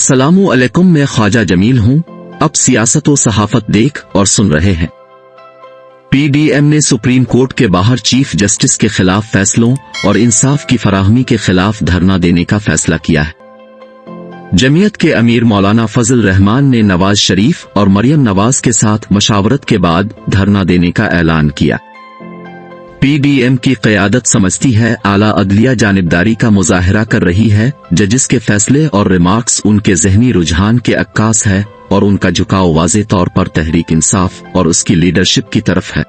अस्सलामु अलैकुम, मैं ख्वाजा जमील हूं। अब सियासत व सहाफत देख और सुन रहे हैं। पीडीएम ने सुप्रीम कोर्ट के बाहर चीफ जस्टिस के खिलाफ फैसलों और इंसाफ की फराहमी के खिलाफ धरना देने का फैसला किया है। जमीयत के अमीर मौलाना फजल रहमान ने नवाज शरीफ और मरियम नवाज के साथ मशावरत के बाद धरना देने का ऐलान किया। पीडीएम की क़यादत समझती है आला अदलिया जानिबदारी का मुजाहरा कर रही है, जजिस के फैसले और रिमार्क्स उनके ज़हनी रुझान के अक्कास है और उनका झुकाव वाज़े तौर पर तहरीक इंसाफ और उसकी लीडरशिप की तरफ है।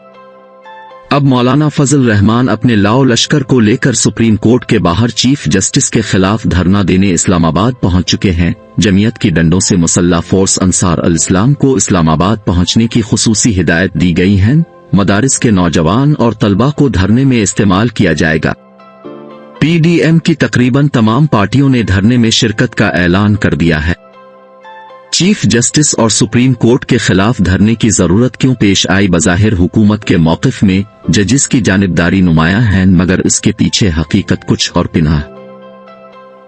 अब मौलाना फजल रहमान अपने लाओ लश्कर को लेकर सुप्रीम कोर्ट के बाहर चीफ जस्टिस के खिलाफ धरना देने इस्लामाबाद पहुंच चुके हैं। जमीयत की डंडों से मुसल्ला फोर्स अंसार अल इस्लाम को इस्लामाबाद पहुंचने की खुसूसी हिदायत दी गई है। मदारिस के नौजवान और तलबा को धरने में इस्तेमाल किया जाएगा। पीडीएम की तकरीबन तमाम पार्टियों ने धरने में शिरकत का ऐलान कर दिया है। चीफ जस्टिस और सुप्रीम कोर्ट के खिलाफ धरने की जरूरत क्यों पेश आई? बज़ाहिर हुकूमत के मौक़िफ़ में जजिस की जानिबदारी नुमायां है, मगर इसके पीछे हकीकत कुछ और पिना है।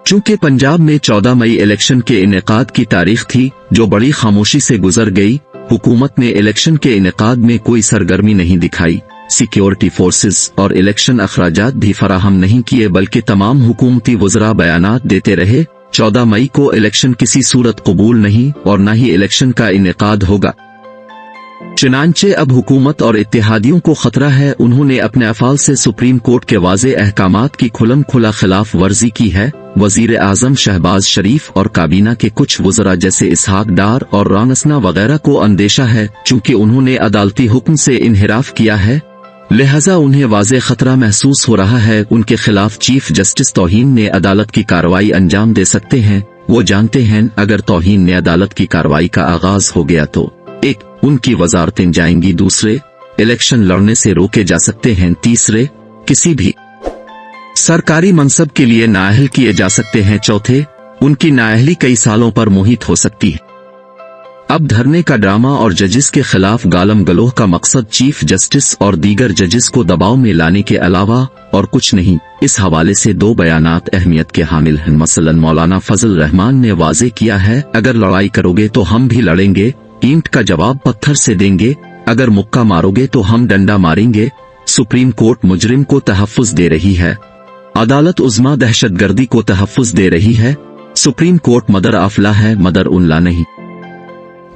चूंकि पंजाब में 14 मई इलेक्शन के इनेकाद की तारीख थी, जो बड़ी खामोशी से गुजर गई, हुकूमत ने इलेक्शन के इनेकाद में कोई सरगर्मी नहीं दिखाई। सिक्योरिटी फोर्सेस और इलेक्शन अखराजात भी फराहम नहीं किए, बल्कि तमाम हुकूमती वज़रा बयानात देते रहे 14 मई को इलेक्शन किसी सूरत कबूल नहीं और न ही इलेक्शन का इनेकाद होगा। चुनांचे अब हुकूमत और इत्तेहादियों को खतरा है। उन्होंने अपने अफ़ाल से सुप्रीम कोर्ट के वाज़े अहकामात की खुलम खुला खिलाफ वर्जी की है। वज़ीर आज़म शहबाज शरीफ और काबीना के कुछ वज़रा जैसे इसहाक डार और रानसना वगैरह को अंदेशा है, चूंकि उन्होंने अदालती हुक्म से इन्हिराफ किया है, लिहाजा उन्हें वाज़े खतरा महसूस हो रहा है। उनके खिलाफ चीफ जस्टिस तौहीन ने अदालत की कार्रवाई अंजाम दे सकते हैं। वो जानते हैं अगर तौहीन ने अदालत की कार्रवाई का आगाज हो गया तो एक, उनकी वजारतें जाएंगी, दूसरे, इलेक्शन लड़ने से रोके जा सकते हैं, तीसरे, किसी भी सरकारी मनसब के लिए नाअहल किए जा सकते हैं, चौथे, उनकी नाअहली कई सालों पर मुहित हो सकती है। अब धरने का ड्रामा और जजिस के खिलाफ गालम गलोह का मकसद चीफ जस्टिस और दीगर जजिस को दबाव में लाने के अलावा और कुछ नहीं। इस हवाले से दो बयानात अहमियत के हामिल हैं। मसलन मौलाना फजल रहमान ने वाज़े किया है, अगर लड़ाई करोगे तो हम भी लड़ेंगे, ईंट का जवाब पत्थर से देंगे, अगर मुक्का मारोगे तो हम डंडा मारेंगे। सुप्रीम कोर्ट मुजरिम को तहफ़्फ़ुज़ दे रही है, अदालत उज़्मा दहशतगर्दी को तहफ़्फ़ुज़ दे रही है। सुप्रीम कोर्ट मदर आफला है, मदर उनला नहीं।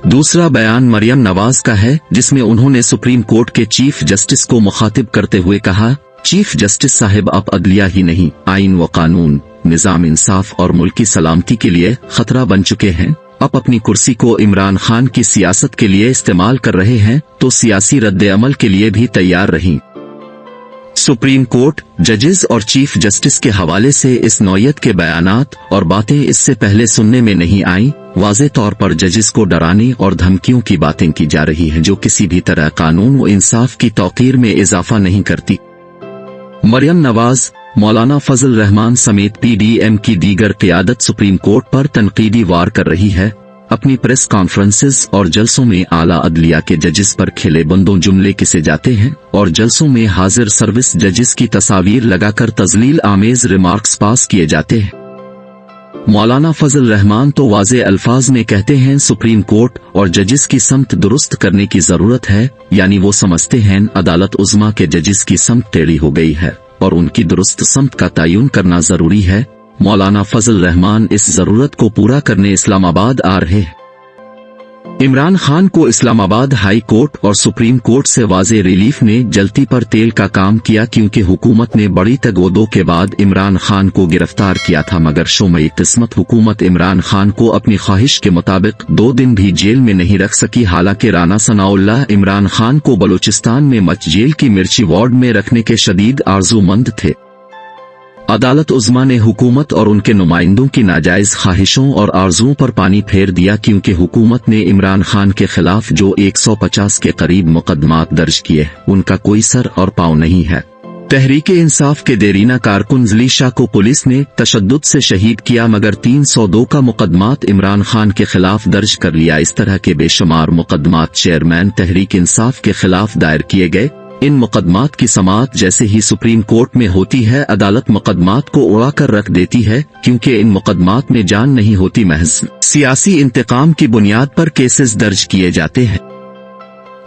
दूसरा बयान मरियम नवाज का है, जिसमें उन्होंने सुप्रीम कोर्ट के चीफ जस्टिस को मुखातिब करते हुए कहा, चीफ जस्टिस साहिब, आप अदलिया ही नहीं, आइन व कानून, निज़ाम इंसाफ और मुल्क की सलामती के लिए खतरा बन चुके हैं। आप अपनी कुर्सी को इमरान खान की सियासत के लिए इस्तेमाल कर रहे हैं, तो सियासी रद्द अमल के लिए भी तैयार रहीं। सुप्रीम कोर्ट, जजेस और चीफ जस्टिस के हवाले से इस नौयत के बयानात और बातें इससे पहले सुनने में नहीं आईं। वाज़े तौर पर जजेस को डराने और धमकियों की बातें की जा रही हैं, जो किसी भी तरह कानून व इंसाफ की तौक़ीर में इजाफा नहीं करती। मरियम नवाज, मौलाना फजल रहमान समेत पीडीएम की दीगर क़यादत सुप्रीम कोर्ट पर तनकीदी वार कर रही है। अपनी प्रेस कॉन्फ्रेंसेस और जलसों में आला अदलिया के जजिस पर खिले बंदों जुमले किसे जाते हैं और जलसों में हाजिर सर्विस जजिस की तस्वीर लगाकर तज़लील आमेज रिमार्क्स पास किए जाते हैं। मौलाना फजल रहमान तो वाज़े अल्फाज में कहते हैं सुप्रीम कोर्ट और जजिस की समत दुरुस्त करने की जरूरत है, यानी वो समझते हैं अदालत उज़्मा के जजिस की समत टेढ़ी हो गई है और उनकी दुरुस्त समत का तयन करना जरूरी है। मौलाना फजल रहमान इस जरूरत को पूरा करने इस्लामाबाद आ रहे हैं। इमरान खान को इस्लामाबाद हाई कोर्ट और सुप्रीम कोर्ट से वाज़े रिलीफ ने जलती पर तेल का काम किया, क्योंकि हुकूमत ने बड़ी तगोदो के बाद इमरान खान को गिरफ्तार किया था, मगर शोमई किस्मत हुकूमत इमरान खान को अपनी ख्वाहिश के मुताबिक 2 दिन भी जेल में नहीं रख सकी। हालांकि राना सनाउल्लाह इमरान खान को बलूचिस्तान में मच जेल की मिर्ची वार्ड में रखने के शदीद आरज़ूमंद थे। अदालत उज़्मा ने हुकूमत और उनके नुमाइंदों की नाजायज ख्वाहिशों और आरज़ुओं पर पानी फेर दिया, क्योंकि हुकूमत ने इमरान खान के खिलाफ जो 150 के करीब मुकदमात दर्ज किए, उनका कोई सर और पांव नहीं है। तहरीके इंसाफ के देरीना कारकुन ज़लीशा को पुलिस ने तशद्दुद से शहीद किया, मगर 302 का मुकदमात इमरान खान के खिलाफ दर्ज कर लिया। इस तरह के बेशुमार मुकदमात चेयरमैन तहरीक इंसाफ के खिलाफ दायर किए गए। इन मुकदमात की समाअत जैसे ही सुप्रीम कोर्ट में होती है, अदालत मुकदमात को उड़ा कर रख देती है, क्योंकि इन मुकदमात में जान नहीं होती, महज सियासी इंतकाम की बुनियाद पर केसेस दर्ज किए जाते हैं।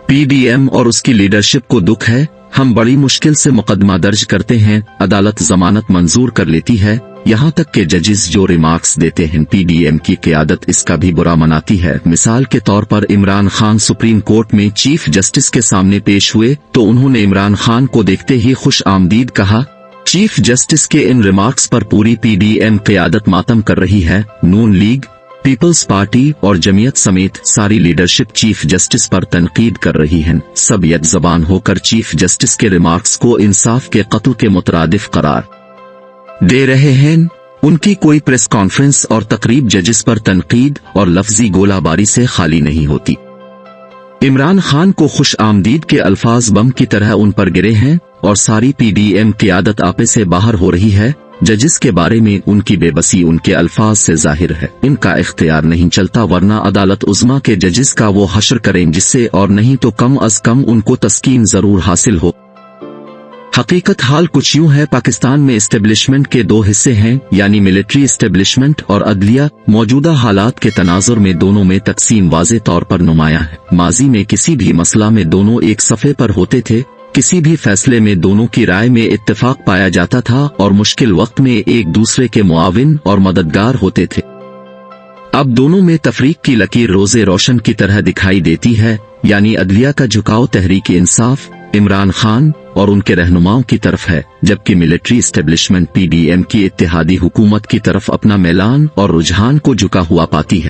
पीडीएम और उसकी लीडरशिप को दुख है, हम बड़ी मुश्किल से मुकदमा दर्ज करते हैं, अदालत जमानत मंजूर कर लेती है, यहाँ तक के जजेस जो रिमार्क्स देते हैं पीडीएम की क़यादत इसका भी बुरा मनाती है। मिसाल के तौर पर इमरान खान सुप्रीम कोर्ट में चीफ जस्टिस के सामने पेश हुए तो उन्होंने इमरान खान को देखते ही खुश आमदीद कहा। चीफ जस्टिस के इन रिमार्क्स पर पूरी पीडीएम क़यादत मातम कर रही है। नून लीग, पीपल्स पार्टी और जमीयत समेत सारी लीडरशिप चीफ जस्टिस पर तनकीद कर रही है। सब एक ज़बान होकर चीफ जस्टिस के रिमार्क्स को इंसाफ के कत्ल के मुतरादिफ करार दे रहे हैं। उनकी कोई प्रेस कॉन्फ्रेंस और तकरीब जजेस पर तनकीद और लफ्जी गोलाबारी से खाली नहीं होती। इमरान खान को खुश आमदीद के अल्फाज बम की तरह उन पर गिरे हैं और सारी पीडीएम क़यादत आपे से बाहर हो रही है। जजेस के बारे में उनकी बेबसी उनके अल्फाज से जाहिर है। इनका इख्तियार नहीं चलता, वरना अदालत उज़्मा के जजेस का वो हश्र करें जिससे और नहीं तो कम अज कम उनको तस्कीन जरूर हासिल हो। हकीकत हाल कुछ यूं है, पाकिस्तान में इस्टेब्लिशमेंट के दो हिस्से हैं, यानी मिलिट्री इस्टेब्लिशमेंट और अदलिया। मौजूदा हालात के तनाजुर में दोनों में तकसीम वाज़े तौर पर नुमायां है। माजी में किसी भी मसला में दोनों एक सफ़े पर होते थे, किसी भी फैसले में दोनों की राय में इत्तेफाक पाया जाता था और मुश्किल वक्त में एक दूसरे के मुआविन और मददगार होते थे। अब दोनों में तफरीक की लकीर रोज़े रोशन की तरह दिखाई देती है, यानी अदलिया का झुकाव तहरीक इंसाफ, इमरान खान और उनके रहनुमाओं की तरफ है, जबकि मिलिट्री इस्टेब्लिशमेंट पीडीएम की इत्तेहादी हुकूमत की तरफ अपना मैलान और रुझान को झुका हुआ पाती है।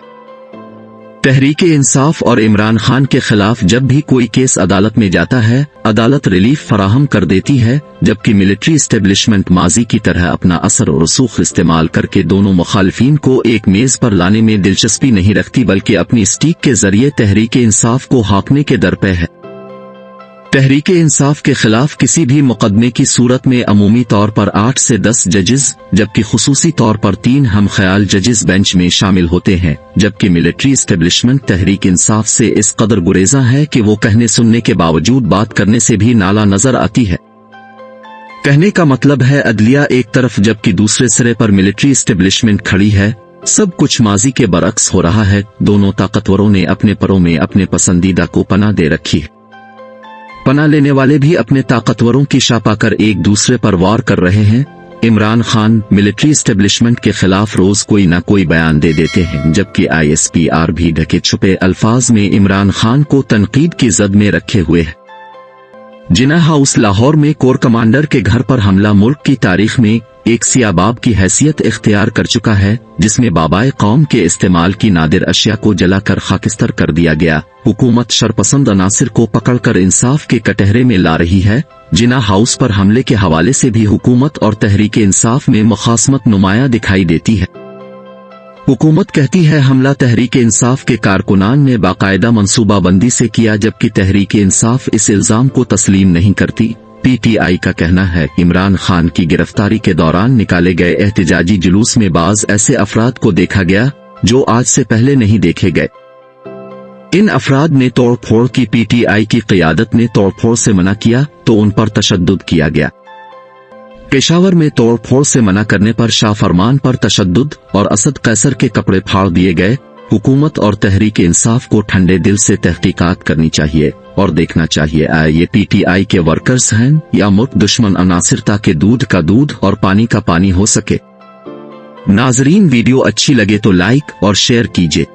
तहरीक इंसाफ और इमरान खान के खिलाफ जब भी कोई केस अदालत में जाता है, अदालत रिलीफ फराहम कर देती है, जबकि मिलिट्री इस्टेब्लिशमेंट माजी की तरह अपना असर और रसूख इस्तेमाल करके दोनों मुखालिफिन को एक मेज पर लाने में दिलचस्पी नहीं रखती, बल्कि अपनी स्टीक के जरिए तहरीक इंसाफ को हाँकने के दर पे है। तहरीक इंसाफ के खिलाफ किसी भी मुकदमे की सूरत में अमूमी तौर पर 8 से 10 जजेस, जबकि खुसूसी तौर पर 3 हम ख्याल जजेस बेंच में शामिल होते हैं, जबकि मिलिट्री इस्टेब्लिशमेंट तहरीक इंसाफ से इस कदर गुरेजा है कि वो कहने सुनने के बावजूद बात करने से भी नाला नजर आती है। कहने का मतलब है अदलिया एक तरफ जबकि दूसरे सिरे पर मिलिट्री इस्टेब्लिशमेंट खड़ी है। सब कुछ माजी के बरक्स हो रहा है। दोनों ताकतवरों ने अपने परों में अपने पसंदीदा को पनाह दे रखी है। पनाह लेने वाले भी अपने ताकतवरों की शापा कर एक दूसरे पर वार कर रहे हैं। इमरान खान मिलिट्री इस्टेब्लिशमेंट के खिलाफ रोज कोई ना कोई बयान दे देते हैं, जबकि ISPR भी ढके छुपे अल्फाज में इमरान खान को तनकीद की जद में रखे हुए है। जिना हाउस लाहौर में कोर कमांडर के घर पर हमला मुल्क की तारीख में एक सियाबाब की हैसियत इख्तियार कर चुका है, जिसमें बाबाए कौम के इस्तेमाल की नादिर अशिया को जलाकर खाकिस्तर कर दिया गया। हुकूमत शरपसंद अनासिर को पकड़कर इंसाफ के कटहरे में ला रही है। जिना हाउस पर हमले के हवाले से भी हुकूमत और तहरीक इंसाफ में मुखासमत नुमाया दिखाई देती है। हुकूमत कहती है हमला तहरीक इंसाफ के कारकुनान ने बाकायदा मंसूबाबंदी से किया, जबकि तहरीक इंसाफ इस इल्जाम को तस्लीम नहीं करती। PTI का कहना है इमरान खान की गिरफ्तारी के दौरान निकाले गए एहतिजाजी जुलूस में बाज ऐसे अफराद को देखा गया जो आज से पहले नहीं देखे गए। इन अफराद ने तोड़ फोड़ की। PTI की क़यादत ने तोड़ फोड़ से मना किया तो उन पर तशद्दुद किया गया। पेशावर में तोड़ फोड़ से मना करने पर शाह फरमान पर तशद्दुद और असद कैसर के कपड़े फाड़ दिए गए। हुकूमत और तहरीक इंसाफ को ठंडे दिल से तहकीकात करनी चाहिए और देखना चाहिए ये PTI के वर्कर्स हैं या मुल्क दुश्मन अनासिर, ताकि दूध का दूध और पानी का पानी हो सके। नाजरीन, वीडियो अच्छी लगे तो लाइक और शेयर कीजिए।